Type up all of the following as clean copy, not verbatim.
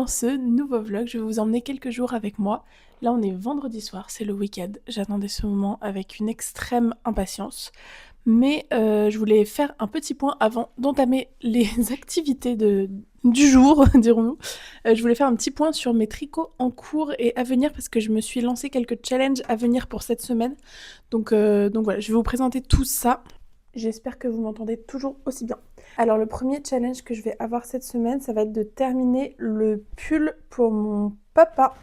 dans ce nouveau vlog, je vais vous emmener quelques jours avec moi. Là on est vendredi soir, c'est le week-end. J'attendais ce moment avec une extrême impatience. Mais je voulais faire un petit point avant d'entamer les activités du jour, dirons-nous. Je voulais faire un petit point sur mes tricots en cours et à venir parce que je me suis lancé quelques challenges à venir pour cette semaine. Donc voilà, je vais vous présenter tout ça. J'espère que vous m'entendez toujours aussi bien. Alors le premier challenge que je vais avoir cette semaine, ça va être de terminer le pull pour mon papa.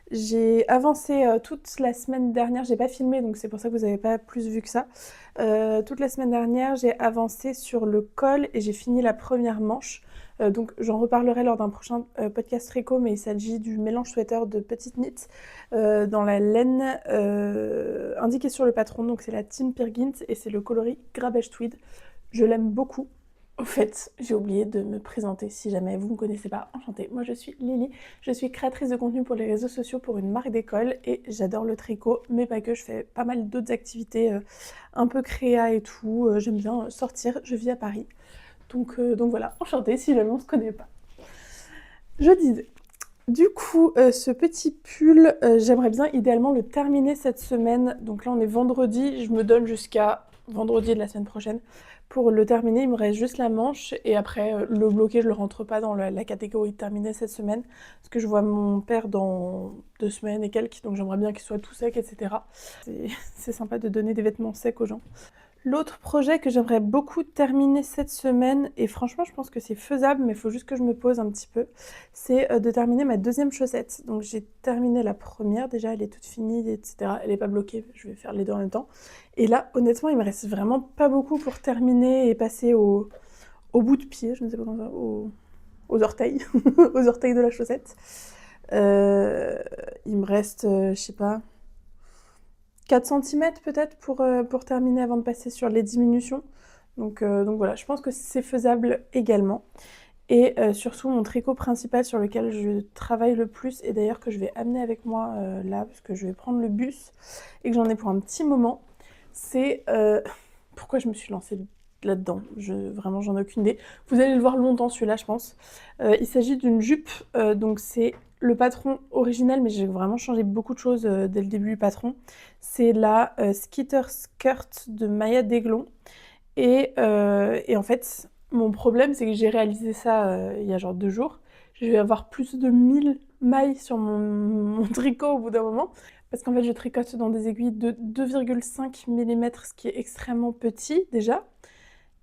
J'ai avancé toute la semaine dernière, j'ai pas filmé donc c'est pour ça que vous n'avez pas plus vu que ça. Toute la semaine dernière, j'ai avancé sur le col et j'ai fini la première manche. Donc j'en reparlerai lors d'un prochain podcast tricot, mais il s'agit du mélange sweater de petites knits dans la laine indiquée sur le patron. Donc c'est la Team Pirgint et c'est le coloris Grabbage Tweed. Je l'aime beaucoup. Au fait, j'ai oublié de me présenter si jamais vous ne me connaissez pas. Enchantée, moi je suis Lily, je suis créatrice de contenu pour les réseaux sociaux pour une marque d'école et j'adore le tricot, mais pas que, je fais pas mal d'autres activités un peu créa et tout. J'aime bien sortir, je vis à Paris. Donc voilà, enchantée si jamais on se connaît pas. Je disais, du coup, ce petit pull, j'aimerais bien idéalement le terminer cette semaine. Donc là on est vendredi, je me donne jusqu'à vendredi de la semaine prochaine pour le terminer. Il me reste juste la manche et après le bloquer, je le rentre pas dans la catégorie terminée cette semaine parce que je vois mon père dans 2 semaines et quelques, donc j'aimerais bien qu'il soit tout sec, etc. C'est sympa de donner des vêtements secs aux gens. L'autre projet que j'aimerais beaucoup terminer cette semaine, et franchement je pense que c'est faisable, mais il faut juste que je me pose un petit peu, c'est de terminer ma deuxième chaussette. Donc j'ai terminé la première, déjà elle est toute finie, etc. Elle n'est pas bloquée, je vais faire les deux en même temps. Et là honnêtement il me reste vraiment pas beaucoup pour terminer et passer au bout de pied, je ne sais pas comment ça, aux orteils, aux orteils de la chaussette. Il me reste, je sais pas, 4 cm peut-être pour terminer avant de passer sur les diminutions. Donc voilà, je pense que c'est faisable également. Et surtout mon tricot principal sur lequel je travaille le plus, et d'ailleurs que je vais amener avec moi là, parce que je vais prendre le bus et que j'en ai pour un petit moment, c'est... pourquoi je me suis lancée là-dedans, vraiment j'en ai aucune idée. Vous allez le voir longtemps celui-là je pense. Il s'agit d'une jupe, donc c'est le patron original, mais j'ai vraiment changé beaucoup de choses dès le début du patron. C'est la Skitter Skirt de Maya Deglon. Et en fait, mon problème, c'est que j'ai réalisé ça il y a genre 2 jours. Je vais avoir plus de 1000 mailles sur mon tricot au bout d'un moment. Parce qu'en fait, je tricote dans des aiguilles de 2,5 mm, ce qui est extrêmement petit déjà.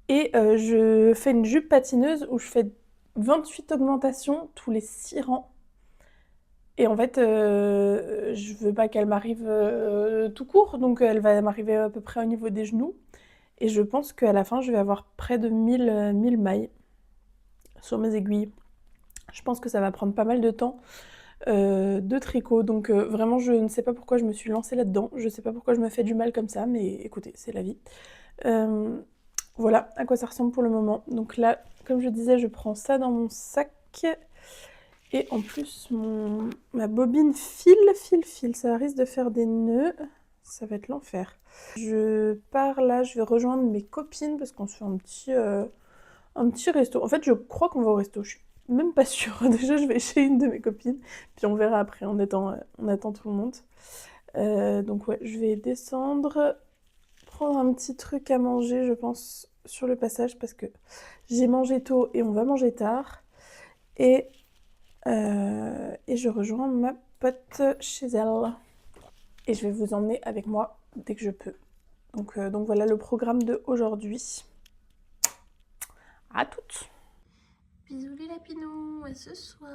Et je fais une jupe patineuse où je fais 28 augmentations tous les 6 rangs. Et en fait, je veux pas qu'elle m'arrive tout court, donc elle va m'arriver à peu près au niveau des genoux. Et je pense qu'à la fin, je vais avoir près de 1000 mailles sur mes aiguilles. Je pense que ça va prendre pas mal de temps de tricot. Donc vraiment, je ne sais pas pourquoi je me suis lancée là-dedans. Je ne sais pas pourquoi je me fais du mal comme ça, mais écoutez, c'est la vie. Voilà à quoi ça ressemble pour le moment. Donc là, comme je disais, je prends ça dans mon sac. Et en plus, ma bobine file. Ça risque de faire des nœuds. Ça va être l'enfer. Je pars là, je vais rejoindre mes copines parce qu'on se fait un petit resto. En fait, je crois qu'on va au resto, je suis même pas sûre. Déjà, je vais chez une de mes copines, puis on verra après, on attend tout le monde. Donc ouais, je vais descendre, prendre un petit truc à manger, je pense, sur le passage parce que j'ai mangé tôt et on va manger tard. Et je rejoins ma pote chez elle. Et je vais vous emmener avec moi dès que je peux. Donc voilà le programme de aujourd'hui. À toutes. Bisous les lapinous, à ce soir.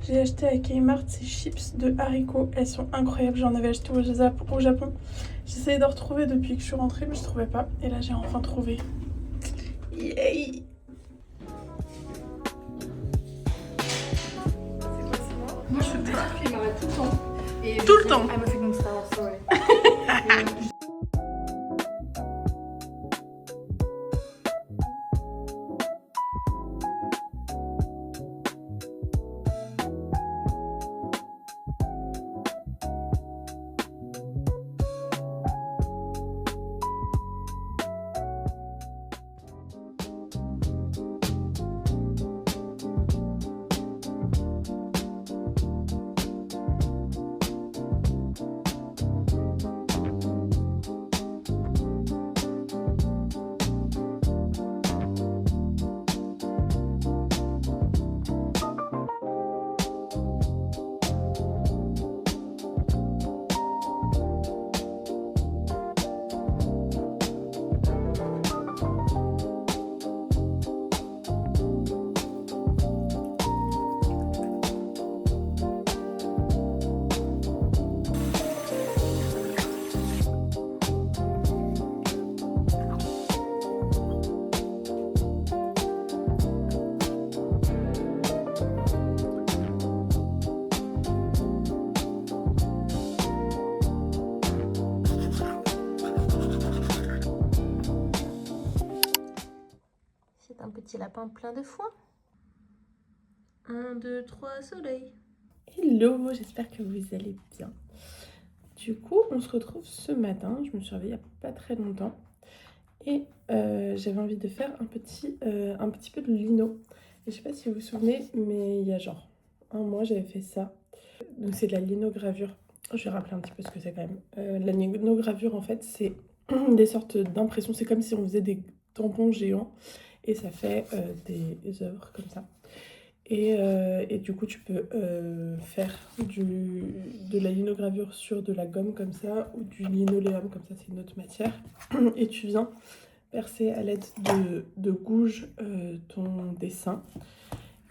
J'ai acheté à Kmart ces chips de haricots, elles sont incroyables, j'en avais acheté au Japon. J'essayais de retrouver depuis que je suis rentrée mais je trouvais pas, et là j'ai enfin trouvé. Yay! Moi je fais pas, il m'arrête tout le temps. Et Tout le temps. Elle me fait comme ça, sorry. petit lapin plein de foin. 1, 2, 3, soleil. Hello, j'espère que vous allez bien. Du coup, on se retrouve ce matin. Je me suis réveillée il n'y a pas très longtemps. Et j'avais envie de faire un petit peu de lino. Et je sais pas si vous vous souvenez, mais il y a genre un mois, j'avais fait ça. Donc c'est de la linogravure. Je vais rappeler un petit peu ce que c'est quand même. La linogravure, en fait, c'est des sortes d'impressions. C'est comme si on faisait des tampons géants. Et ça fait des œuvres comme ça. Et du coup, tu peux faire de la linogravure sur de la gomme comme ça, ou du linoléum comme ça, c'est une autre matière. Et tu viens percer à l'aide de gouges ton dessin.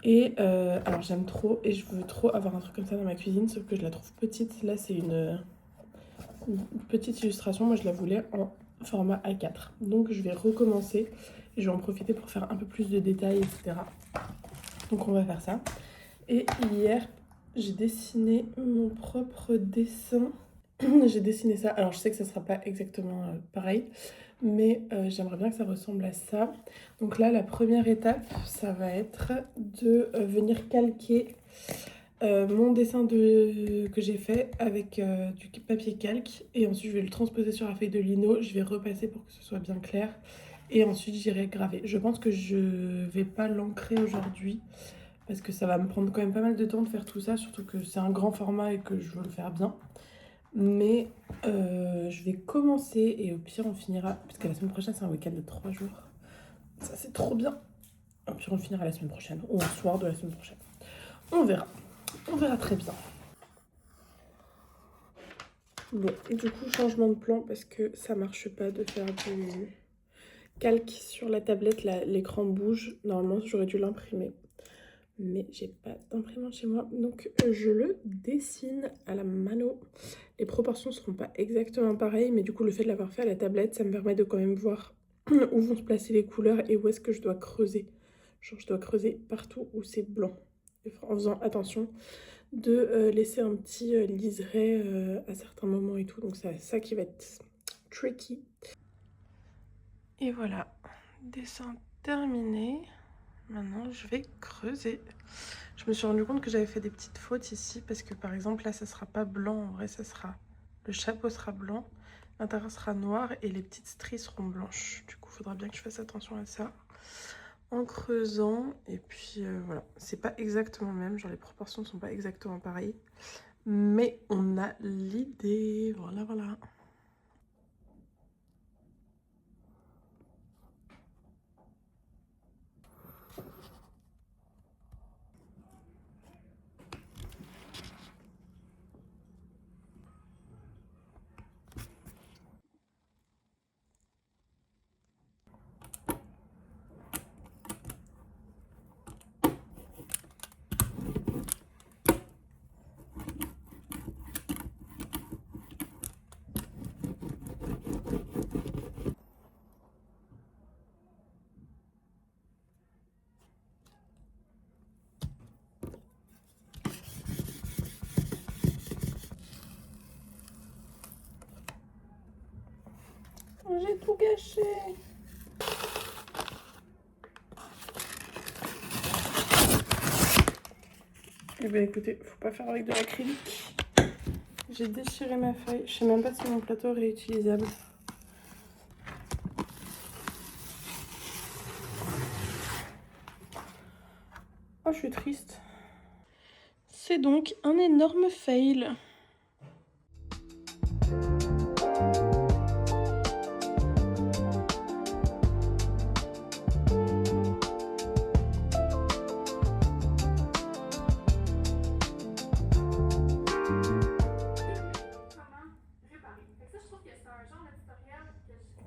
Et alors j'aime trop, et je veux trop avoir un truc comme ça dans ma cuisine, sauf que je la trouve petite. Là, c'est une petite illustration, moi je la voulais en format A4. Donc je vais recommencer, et je vais en profiter pour faire un peu plus de détails, etc. Donc on va faire ça. Et hier, j'ai dessiné mon propre dessin. J'ai dessiné ça. Alors je sais que ça sera pas exactement pareil, mais j'aimerais bien que ça ressemble à ça. Donc là, la première étape, ça va être de venir calquer mon dessin que j'ai fait avec du papier calque. Et ensuite, je vais le transposer sur la feuille de lino. Je vais repasser pour que ce soit bien clair. Et ensuite, j'irai graver. Je pense que je vais pas l'encrer aujourd'hui, parce que ça va me prendre quand même pas mal de temps de faire tout ça, surtout que c'est un grand format et que je veux le faire bien. Mais je vais commencer et au pire on finira, parce que la semaine prochaine c'est un week-end de 3 jours. Ça c'est trop bien. Au pire on finira la semaine prochaine, ou un soir de la semaine prochaine. On verra très bien. Bon, et du coup changement de plan parce que ça marche pas de faire du calque sur la tablette, l'écran bouge. Normalement j'aurais dû l'imprimer, mais j'ai pas d'imprimante chez moi, donc je le dessine à la mano. Les proportions seront pas exactement pareilles, mais du coup le fait de l'avoir fait à la tablette, ça me permet de quand même voir où vont se placer les couleurs et où est-ce que je dois creuser. Genre je dois creuser partout où c'est blanc, en faisant attention de laisser un petit liseré à certains moments et tout, donc c'est ça qui va être tricky. Et voilà, dessin terminé. Maintenant, je vais creuser. Je me suis rendu compte que j'avais fait des petites fautes ici, parce que par exemple, là, ça sera pas blanc. En vrai, ça sera... Le chapeau sera blanc, l'intérieur sera noir et les petites stries seront blanches. Du coup, il faudra bien que je fasse attention à ça. En creusant, et puis voilà. C'est pas exactement le même, genre les proportions ne sont pas exactement pareilles. Mais on a l'idée. Voilà, voilà. J'ai tout gâché. Eh bien écoutez, faut pas faire avec de l'acrylique. J'ai déchiré ma feuille. Je sais même pas si mon plateau est réutilisable. Oh, je suis triste. C'est donc un énorme fail.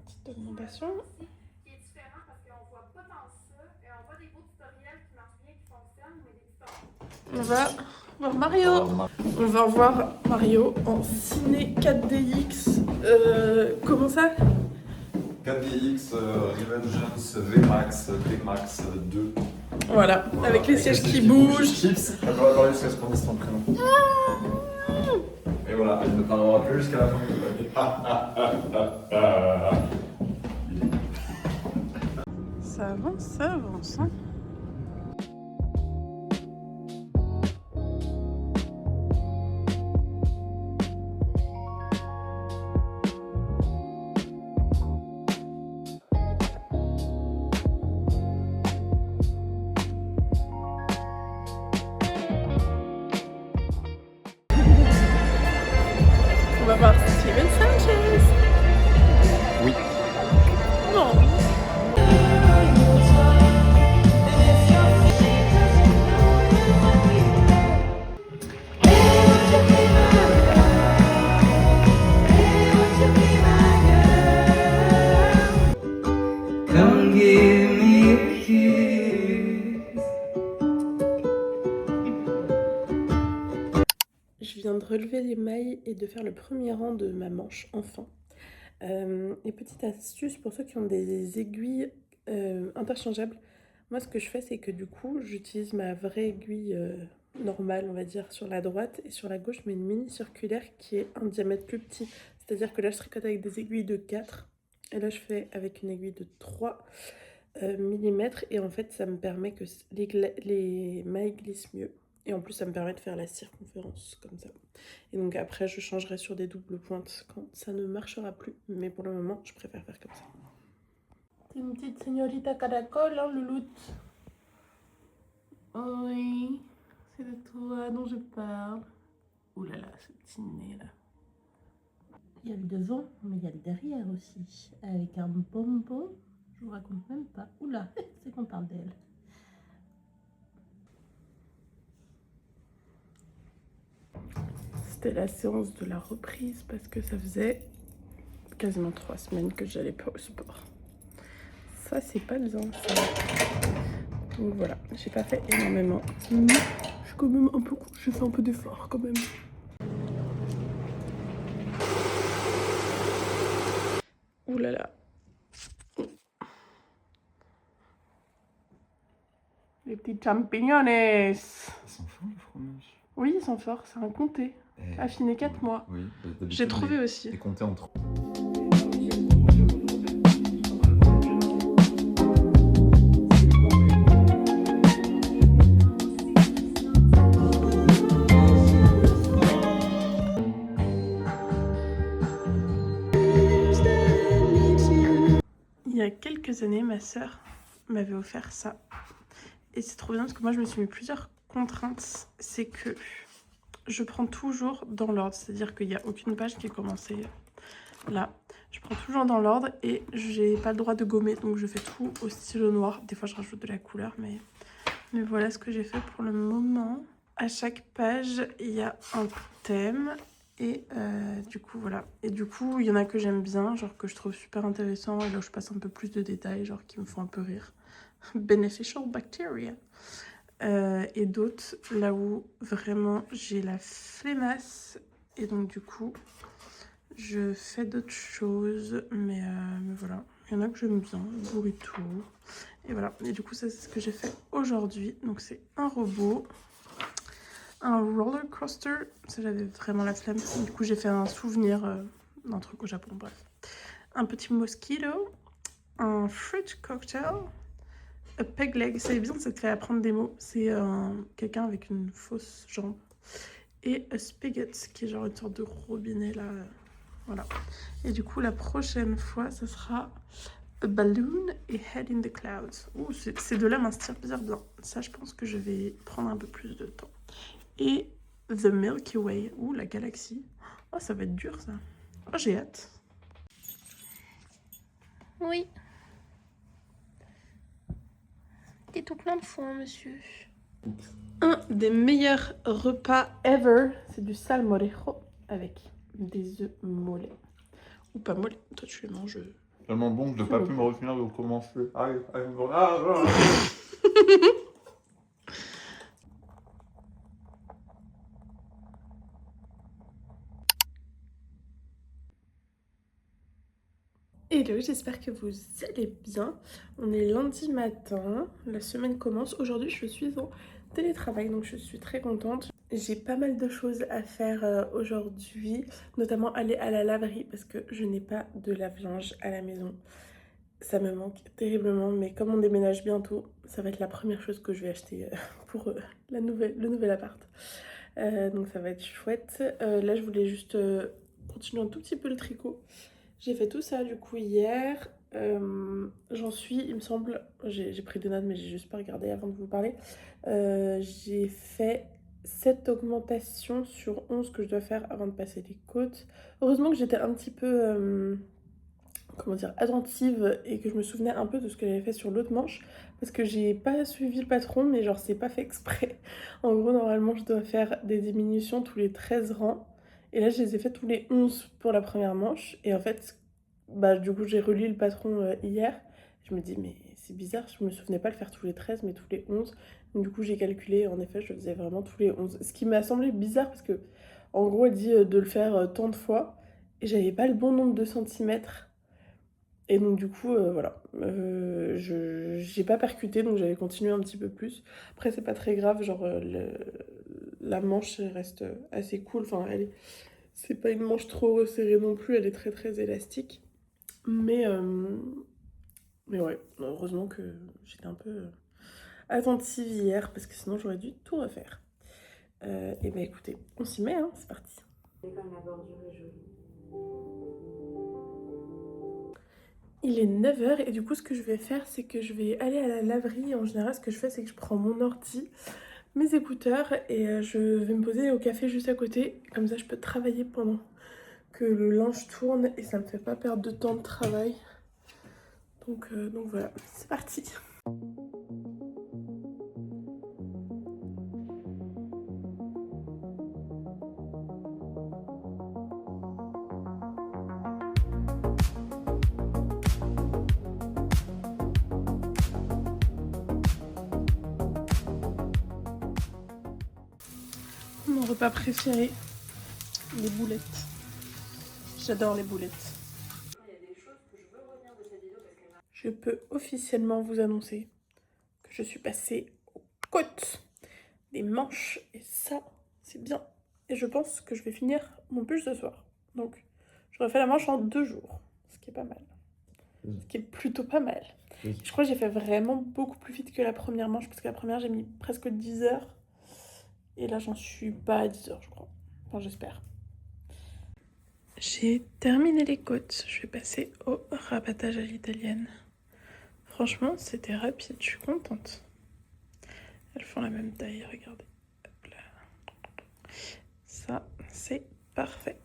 Petite augmentation. Qui est différent parce qu'on voit pas tant ça. Et on voit des beaux tutoriels qui marchent bien, qui fonctionnent, mais des tutoriels. On va voir Mario. On va voir Mario en ciné 4DX. Comment ça? 4DX, Revengeance, VMAX, TMAX 2. Voilà, avec les sièges qui bougent. Chips, elle doit avoir jusqu'à ce qu'on dise son prénom. Et voilà, elle ne parlera plus jusqu'à la fin de l'année. ça avance. Hein. On va voir Steven Sanchez. Oui. Non. Come give me a kiss. Je viens de relever les mailles et de faire le premier rang de ma manche, enfin. Et petite astuce pour ceux qui ont des aiguilles interchangeables. Moi, ce que je fais, c'est que du coup, j'utilise ma vraie aiguille normale, on va dire, sur la droite. Et sur la gauche, je mets une mini circulaire qui est un diamètre plus petit. C'est-à-dire que là, je tricote avec des aiguilles de 4. Et là, je fais avec une aiguille de 3 mm. Et en fait, ça me permet que les mailles glissent mieux. Et en plus, ça me permet de faire la circonférence comme ça. Et donc après, je changerai sur des doubles pointes quand ça ne marchera plus. Mais pour le moment, je préfère faire comme ça. T'es une petite señorita caracol, hein, louloute? Oui, c'est de toi dont je parle. Ouh là là, ce petit nez là. Il y a le devant, mais il y a le derrière aussi. Avec un bonbon, je vous raconte même pas. Oula, c'est qu'on parle d'elle. C'était la séance de la reprise parce que ça faisait quasiment 3 semaines que j'allais pas au sport. Ça, c'est pas bien, ça. Donc voilà, j'ai pas fait énormément. Mais je suis quand même un peu... J'ai fait un peu d'effort quand même. Ouh là là. Les petits champignons. Ils sont forts, le fromage. Oui, ils sont forts, c'est un comté. Affiné 4 mois. Oui, d'habitude, J'ai trouvé aussi. les comptés en 3. Il y a quelques années, ma sœur m'avait offert ça. Et c'est trop bien parce que moi, je me suis mis plusieurs contraintes. C'est que je prends toujours dans l'ordre. C'est-à-dire qu'il n'y a aucune page qui est commencée là. Je prends toujours dans l'ordre et j'ai pas le droit de gommer. Donc je fais tout au stylo noir. Des fois, je rajoute de la couleur, mais voilà ce que j'ai fait pour le moment. À chaque page, il y a un thème. Et du coup, voilà. Et du coup, il y en a que j'aime bien, genre que je trouve super intéressant. Et là, je passe un peu plus de détails, genre qui me font un peu rire. Beneficial bacteria. Et d'autres, là où vraiment j'ai la flemmasse. Et donc, du coup, je fais d'autres choses. Mais voilà. Il y en a que j'aime bien, burrito. Et voilà. Et du coup, ça, c'est ce que j'ai fait aujourd'hui. Donc, c'est un robot. Un roller coaster, ça j'avais vraiment la flemme. Du coup j'ai fait un souvenir d'un truc au Japon, bref. Un petit mosquito, un fruit cocktail, a peg leg, c'est bien, ça te fait apprendre des mots. C'est quelqu'un avec une fausse jambe. Et a spigot, qui est genre une sorte de robinet là. Voilà. Et du coup la prochaine fois, ça sera a balloon et head in the clouds. Ouh, ces deux-là m'inspirent bien. Ça je pense que je vais prendre un peu plus de temps. Et The Milky Way. Ouh, la galaxie. Oh, ça va être dur, ça. Oh, j'ai hâte. Oui. T'es tout plein de foin, monsieur. Un des meilleurs repas ever, c'est du salmorejo avec des œufs mollets. Ou pas mollets, toi tu les manges. Tellement bon que je n'ai pas pu me retenir de commencer. Hello, j'espère que vous allez bien. On est lundi matin, la semaine commence. Aujourd'hui, je suis en télétravail, donc je suis très contente. J'ai pas mal de choses à faire aujourd'hui, notamment aller à la laverie parce que je n'ai pas de lave-linge à la maison. Ça me manque terriblement, mais comme on déménage bientôt, ça va être la première chose que je vais acheter pour le nouvel appart. Donc ça va être chouette. Là, je voulais juste continuer un tout petit peu le tricot. J'ai fait tout ça du coup hier. J'en suis, il me semble, j'ai pris des notes mais j'ai juste pas regardé avant de vous parler. J'ai fait 7 augmentations sur 11 que je dois faire avant de passer les côtes. Heureusement que j'étais un petit peu, comment dire, attentive et que je me souvenais un peu de ce que j'avais fait sur l'autre manche parce que j'ai pas suivi le patron mais genre c'est pas fait exprès. En gros normalement je dois faire des diminutions tous les 13 rangs et là je les ai fait tous les 11 pour la première manche et en fait bah du coup j'ai relu le patron hier. Je me dis mais c'est bizarre, je me souvenais pas le faire tous les 13 mais tous les 11. Donc, du coup j'ai calculé, en effet je le faisais vraiment tous les 11. Ce qui m'a semblé bizarre parce que en gros elle dit de le faire tant de fois et j'avais pas le bon nombre de centimètres. Et donc du coup, voilà, j'ai pas percuté, donc j'avais continué un petit peu plus. Après, c'est pas très grave, genre la manche elle reste assez cool. Enfin, c'est pas une manche trop resserrée non plus, elle est très très élastique. Mais ouais, heureusement que j'étais un peu attentive hier, parce que sinon j'aurais dû tout refaire. Et bah écoutez, on s'y met, hein, c'est parti. Il est 9h et du coup ce que je vais faire c'est que je vais aller à la laverie. En général ce que je fais c'est que je prends mon ordi, mes écouteurs et je vais me poser au café juste à côté. Comme ça je peux travailler pendant que le linge tourne et ça me fait pas perdre de temps de travail. Donc voilà, c'est parti. Mon repas préféré, les boulettes. J'adore les boulettes. Je peux officiellement vous annoncer que je suis passée aux côtes des manches et ça, c'est bien. Et je pense que je vais finir mon pull ce soir. Donc, j'aurais fait la manche en 2 jours, ce qui est pas mal. Ce qui est plutôt pas mal. Oui. Je crois que j'ai fait vraiment beaucoup plus vite que la première manche parce que la première, j'ai mis presque 10 heures. Et là, j'en suis pas à 10 heures, je crois. Enfin, j'espère. J'ai terminé les côtes. Je vais passer au rabattage à l'italienne. Franchement, c'était rapide. Je suis contente. Elles font la même taille, regardez. Hop là. Ça, c'est parfait.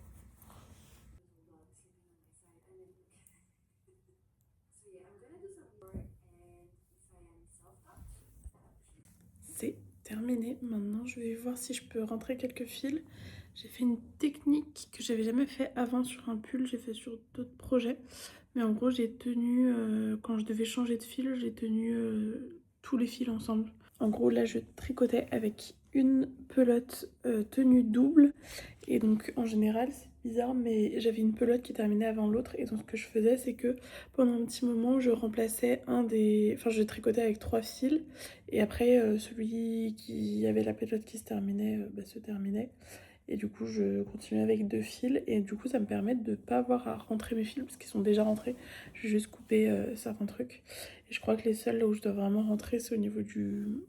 C'est terminé. Maintenant, je vais voir si je peux rentrer quelques fils. J'ai fait une technique que j'avais jamais fait avant sur un pull. J'ai fait sur d'autres projets. Mais en gros, j'ai tenu, quand je devais changer de fil, j'ai tenu tous les fils ensemble. En gros, là, je tricotais avec une pelote tenue double. Et donc, en général, c'est bizarre, mais j'avais une pelote qui terminait avant l'autre. Et donc, ce que je faisais, c'est que pendant un petit moment, je remplaçais Enfin, je tricotais avec 3 fils. Et après, celui qui avait la pelote qui se terminait, se terminait. Et du coup, je continue avec 2 fils. Et du coup, ça me permet de ne pas avoir à rentrer mes fils parce qu'ils sont déjà rentrés. Je vais juste couper certains trucs. Et je crois que les seuls là où je dois vraiment rentrer, c'est au niveau du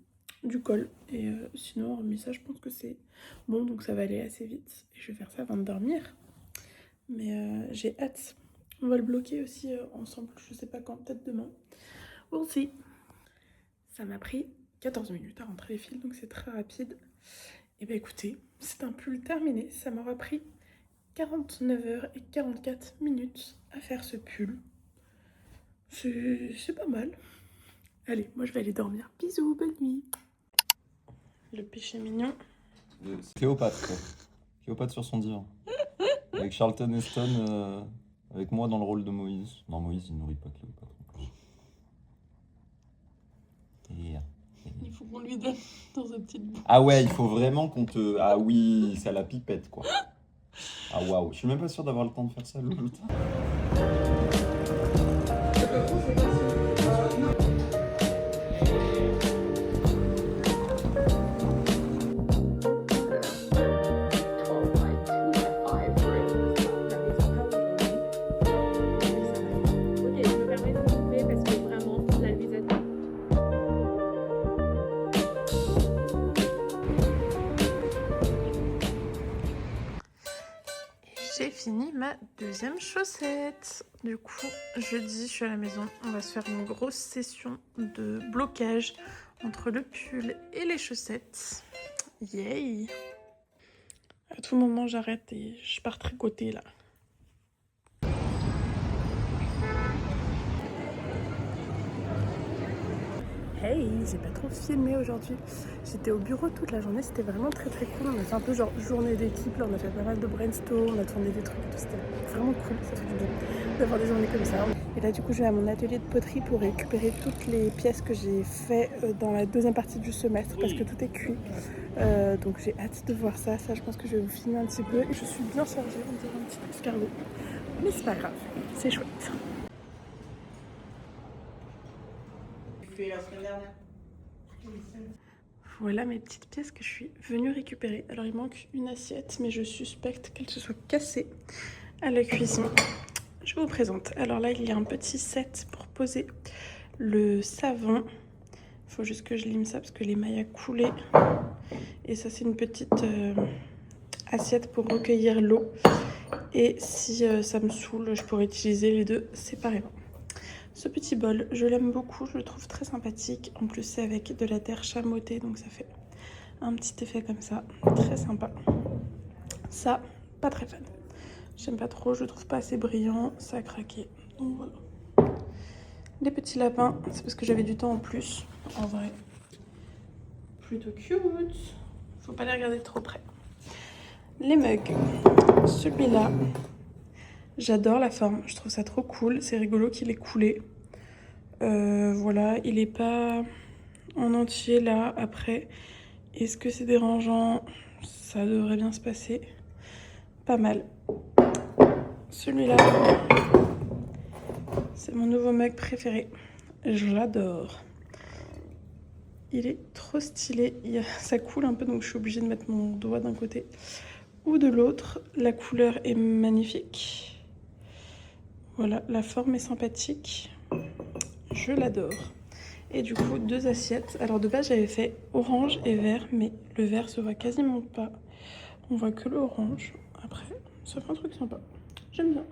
col. Et sinon, hormis ça, je pense que c'est bon. Donc ça va aller assez vite. Et je vais faire ça avant de dormir. Mais j'ai hâte. On va le bloquer aussi ensemble. Je sais pas quand, peut-être demain. We'll see. Ça m'a pris 14 minutes à rentrer les fils. Donc c'est très rapide. Et bah écoutez, c'est un pull terminé. Ça m'aura pris 49h44 à faire ce pull. C'est pas mal. Allez, moi je vais aller dormir. Bisous, bonne nuit. Le péché mignon. Cléopâtre, quoi. Cléopâtre sur son divan. Avec Charlton Heston, avec moi dans le rôle de Moïse. Non, Moïse, il nourrit pas Cléopâtre en plus. Il faut qu'on lui donne dans sa petite bouche. Ah ouais, il faut vraiment qu'on te... Ah oui, c'est à la pipette, quoi. Ah waouh, je suis même pas sûr d'avoir le temps de faire ça, Loulou. J'ai fini ma deuxième chaussette. Du coup, jeudi, je suis à la maison. On va se faire une grosse session de blocage entre le pull et les chaussettes. Yay! À tout moment, j'arrête et je pars tricoter là. Hey, j'ai pas trop filmé aujourd'hui. J'étais au bureau toute la journée, c'était vraiment très très cool. On a fait un peu genre journée d'équipe, là on a fait pas mal de brainstorm, on a tourné des trucs et tout, c'était vraiment cool, ça fait du bien d'avoir des journées comme ça. Et là du coup je vais à mon atelier de poterie pour récupérer toutes les pièces que j'ai fait dans la deuxième partie du semestre parce que tout est cuit. Donc j'ai hâte de voir ça, je pense que je vais vous filmer un petit peu. Et je suis bien chargée, on dirait un petit escargot. Mais c'est pas grave, c'est chouette. La semaine dernière. Voilà mes petites pièces que je suis venue récupérer. Alors il manque une assiette, mais je suspecte qu'elle se soit cassée à la cuisine. Je vous présente. Alors là, il y a un petit set pour poser le savon. Il faut juste que je lime ça parce que les mailles a coulé. Et ça, c'est une petite assiette pour recueillir l'eau. Et si ça me saoule, je pourrais utiliser les deux séparément. Ce petit bol, je l'aime beaucoup, je le trouve très sympathique. En plus, c'est avec de la terre chamottée, donc ça fait un petit effet comme ça, très sympa. Ça, pas très fan. J'aime pas trop, je le trouve pas assez brillant, ça a craqué. Donc voilà. Les petits lapins, c'est parce que j'avais du temps en plus. En vrai, plutôt cute. Faut pas les regarder trop près. Les mugs, celui-là. J'adore la forme, je trouve ça trop cool. C'est rigolo qu'il ait coulé. Voilà, il est pas en entier là. Après, est-ce que c'est dérangeant? Ça devrait bien se passer. Pas mal. Celui-là, c'est mon nouveau mug préféré. Je l'adore. Il est trop stylé. Ça coule un peu, donc je suis obligée de mettre mon doigt d'un côté ou de l'autre. La couleur est magnifique. Voilà, la forme est sympathique. Je l'adore. Et du coup, 2 assiettes. Alors de base, j'avais fait orange et vert, mais le vert se voit quasiment pas. On voit que l'orange. Après, ça fait un truc sympa. J'aime bien.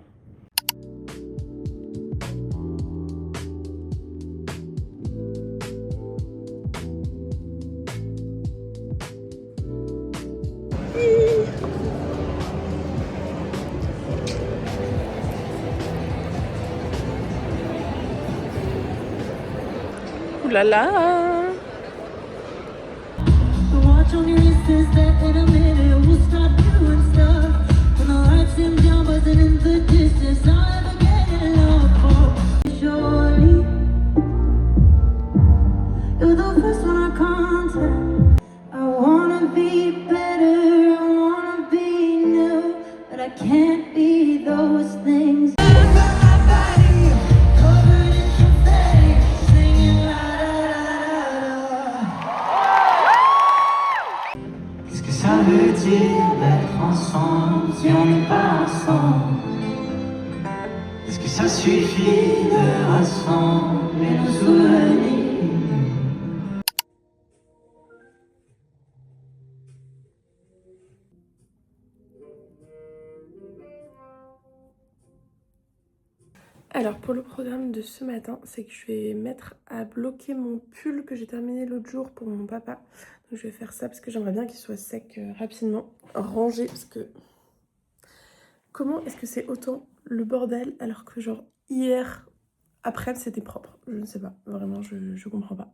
Ouh là là! Watch on your instance that in a minute we'll stop doing stuff. When the lights dim down, buzzing in the distance, I'll ever get enough for surely. You're the first one I contact. I wanna be better, I wanna be new, but I can't be those things. Ça veut dire d'être ensemble si on n'est pas ensemble. Est-ce que ça suffit de rassembler nos souvenirs? Alors pour le programme de ce matin, c'est que je vais mettre à bloquer mon pull que j'ai terminé l'autre jour pour mon papa. Donc je vais faire ça parce que j'aimerais bien qu'il soit sec rapidement, rangé, parce que comment est-ce que c'est autant le bordel alors que genre hier après c'était propre? Je ne sais pas, vraiment je comprends pas.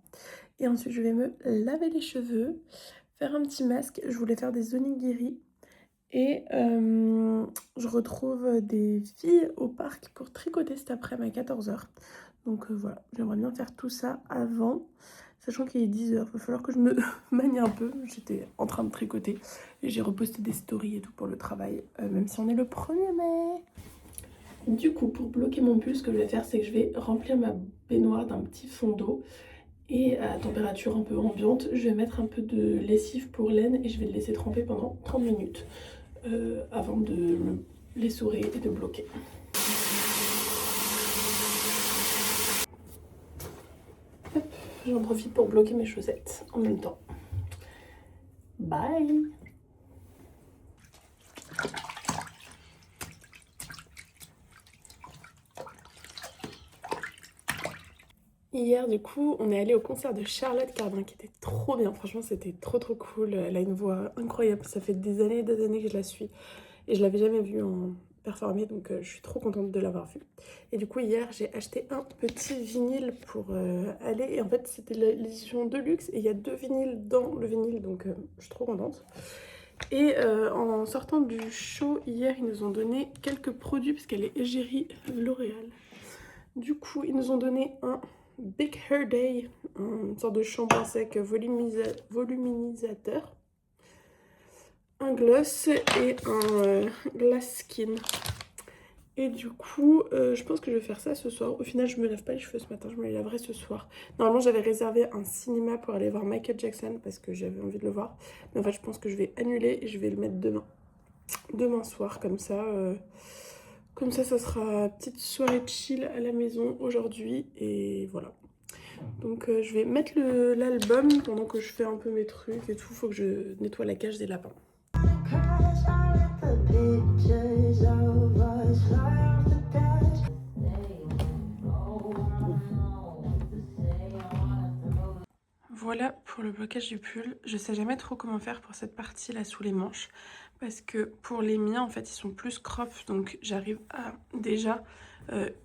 Et ensuite je vais me laver les cheveux, faire un petit masque. Je voulais faire des onigiri. Et je retrouve des filles au parc pour tricoter cet après-midi à 14h. Donc voilà, j'aimerais bien faire tout ça avant, sachant qu'il est 10h. Il va falloir que je me manie un peu. J'étais en train de tricoter et j'ai reposté des stories et tout pour le travail, même si on est le 1er mai. Du coup, pour bloquer mon pull, ce que je vais faire, c'est que je vais remplir ma baignoire d'un petit fond d'eau. Et à température un peu ambiante, je vais mettre un peu de lessive pour laine et je vais le laisser tremper pendant 30 minutes. Avant de le l'essorer et de bloquer. J'en profite pour bloquer mes chaussettes en même temps. Bye! Hier, du coup, on est allé au concert de Charlotte Cardin qui était trop bien. Franchement, c'était trop cool. Elle a une voix incroyable. Ça fait des années que je la suis et je l'avais jamais vue en performer, donc je suis trop contente de l'avoir vue. Et du coup, hier, j'ai acheté un petit vinyle pour aller. Et en fait, c'était l'édition Deluxe et il y a 2 vinyles dans le vinyle, donc je suis trop contente. Et en sortant du show hier, ils nous ont donné quelques produits parce qu'elle est égérie L'Oréal. Du coup, ils nous ont donné un Big Hair Day, une sorte de shampoing sec volumisateur, un gloss et un glass skin. Et du coup, je pense que je vais faire ça ce soir. Au final, je me lave pas les cheveux ce matin, je me les laverai ce soir. Normalement, j'avais réservé un cinéma pour aller voir Michael Jackson parce que j'avais envie de le voir. Mais en fait, je pense que je vais annuler et je vais le mettre demain. Demain soir, comme ça. Comme ça sera petite soirée chill à la maison aujourd'hui. Et voilà. Donc je vais mettre l'album pendant que je fais un peu mes trucs et tout. Faut que je nettoie la cage des lapins. Voilà pour le blocage du pull. Je sais jamais trop comment faire pour cette partie là sous les manches. Parce que pour les miens, en fait, ils sont plus crop. Donc j'arrive à déjà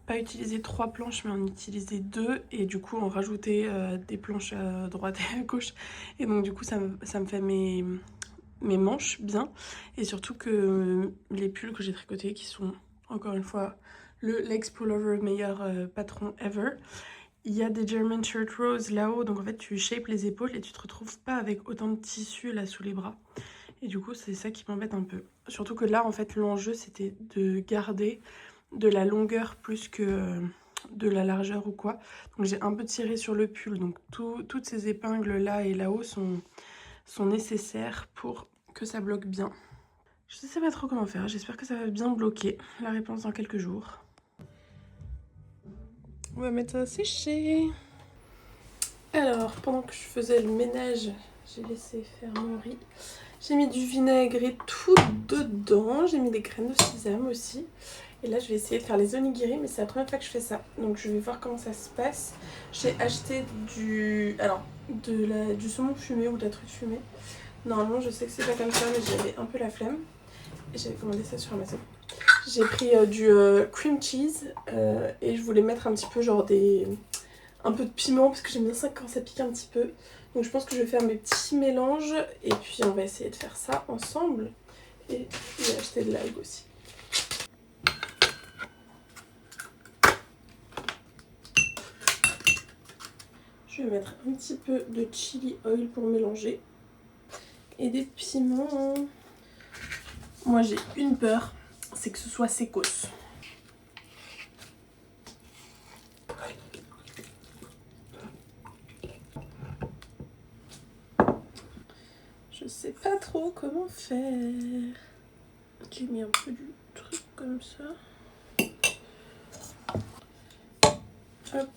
pas utiliser 3 planches, mais en utiliser 2. Et du coup, en rajouter des planches à droite et à gauche. Et donc du coup, ça me fait mes manches bien. Et surtout que les pulls que j'ai tricotés, qui sont encore une fois le Legs Pullover, meilleur patron ever. Il y a des German Shirt Rose là-haut, donc en fait tu shapes les épaules et tu te retrouves pas avec autant de tissu là sous les bras. Et du coup c'est ça qui m'embête un peu. Surtout que là en fait l'enjeu c'était de garder de la longueur plus que de la largeur ou quoi. Donc j'ai un peu tiré sur le pull, donc toutes ces épingles là et là-haut sont nécessaires pour que ça bloque bien. Je sais pas trop comment faire, j'espère que ça va bien bloquer. La réponse dans quelques jours. On va mettre ça à sécher. Alors, pendant que je faisais le ménage, j'ai laissé faire mon riz. J'ai mis du vinaigre et tout dedans. J'ai mis des graines de sésame aussi. Et là, je vais essayer de faire les onigiri, mais c'est la première fois que je fais ça. Donc, je vais voir comment ça se passe. J'ai acheté du saumon fumé ou de la truite fumée. Normalement, je sais que c'est pas comme ça, mais j'avais un peu la flemme. Et j'avais commandé ça sur Amazon. J'ai pris du cream cheese et je voulais mettre un petit peu genre un peu de piment parce que j'aime bien ça quand ça pique un petit peu. Donc je pense que je vais faire mes petits mélanges et puis on va essayer de faire ça ensemble. Et j'ai acheté de l'algue aussi. Je vais mettre un petit peu de chili oil pour mélanger et des piments. Moi j'ai une peur, c'est que ce soit secos. Je sais pas trop comment faire. J'ai mis un peu du truc comme ça. Hop.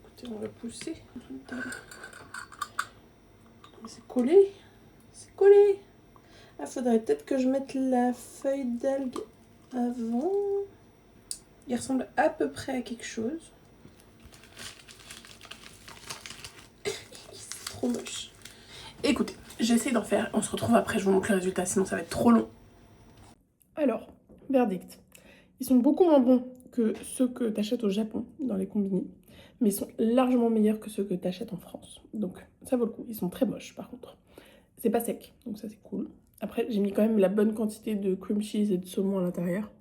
Écoutez, on va pousser. C'est collé. C'est collé. Ah, faudrait peut-être que je mette la feuille d'algue avant. Il ressemble à peu près à quelque chose. C'est trop moche. Écoutez, j'essaie d'en faire. On se retrouve après, je vous montre le résultat, sinon ça va être trop long. Alors, verdict. Ils sont beaucoup moins bons que ceux que tu achètes au Japon dans les combini, mais ils sont largement meilleurs que ceux que tu achètes en France. Donc ça vaut le coup. Ils sont très moches par contre. C'est pas sec, donc ça c'est cool. Après, j'ai mis quand même la bonne quantité de cream cheese et de saumon à l'intérieur.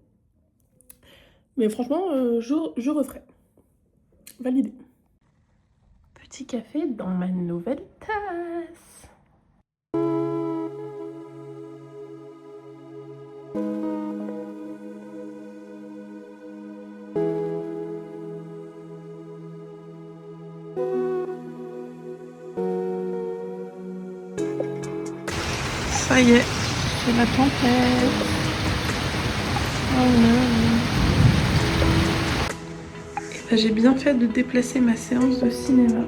Mais franchement, je referai. Validé. Petit café dans ma nouvelle tasse. Ça y est, c'est la tempête. Oh non. Et ben, j'ai bien fait de déplacer ma séance de cinéma.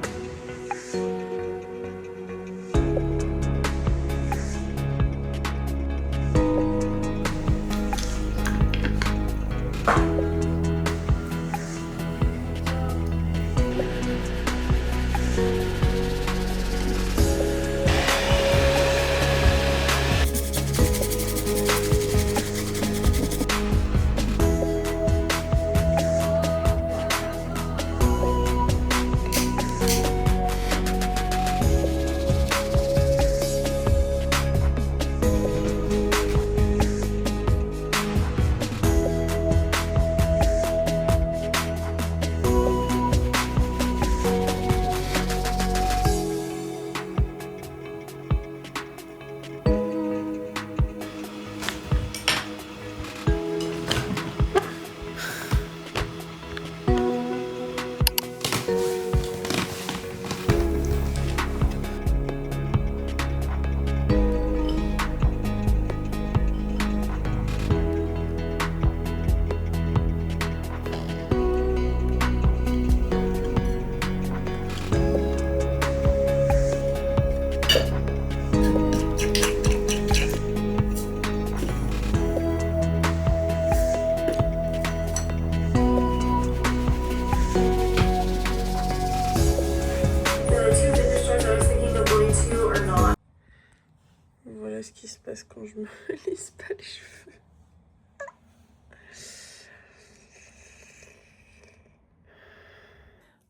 je me lisse pas les cheveux.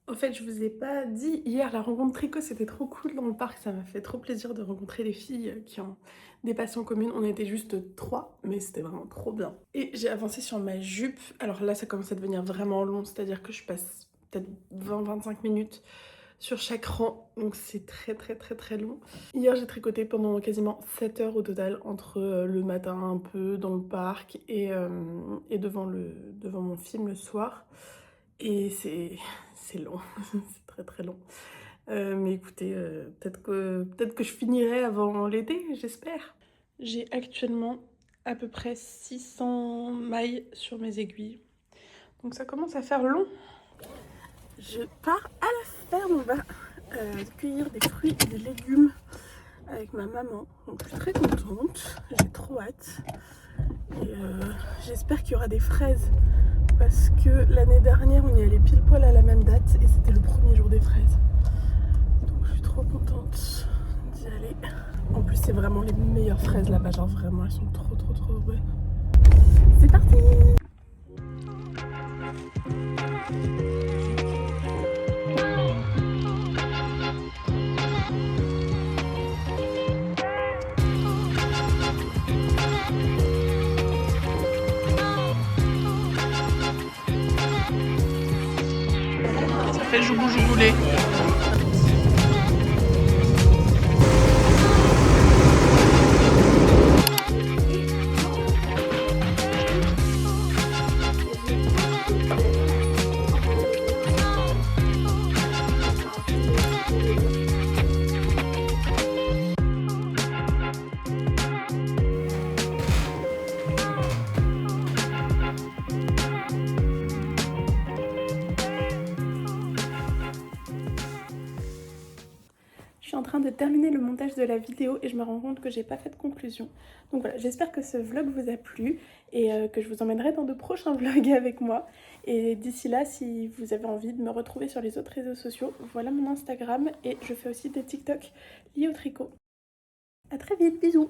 En fait, je vous ai pas dit, hier, la rencontre tricot, c'était trop cool dans le parc. Ça m'a fait trop plaisir de rencontrer des filles qui ont des passions communes. On était juste 3, mais c'était vraiment trop bien. Et j'ai avancé sur ma jupe. Alors là, ça commence à devenir vraiment long, c'est-à-dire que je passe peut-être 20-25 minutes sur chaque rang, donc c'est très long. Hier, j'ai tricoté pendant quasiment 7 heures au total, entre le matin un peu dans le parc et devant mon film le soir. Et c'est long, c'est très long. Mais écoutez, peut-être que je finirai avant l'été, j'espère. J'ai actuellement à peu près 600 mailles sur mes aiguilles. Donc ça commence à faire long. Je pars à la ferme, on va cueillir des fruits et des légumes avec ma maman. Donc je suis très contente, j'ai trop hâte. Et j'espère qu'il y aura des fraises. Parce que l'année dernière, on y allait pile poil à la même date et c'était le premier jour des fraises. Donc je suis trop contente d'y aller. En plus, c'est vraiment les meilleures fraises là-bas. Genre vraiment, elles sont trop bonnes. C'est parti! Ça fait jouboulé. Je suis en train de terminer le montage de la vidéo et je me rends compte que j'ai pas fait de conclusion. Donc voilà, j'espère que ce vlog vous a plu et que je vous emmènerai dans de prochains vlogs avec moi. Et d'ici là, si vous avez envie de me retrouver sur les autres réseaux sociaux, voilà mon Instagram et je fais aussi des TikTok liés au tricot. À très vite, bisous!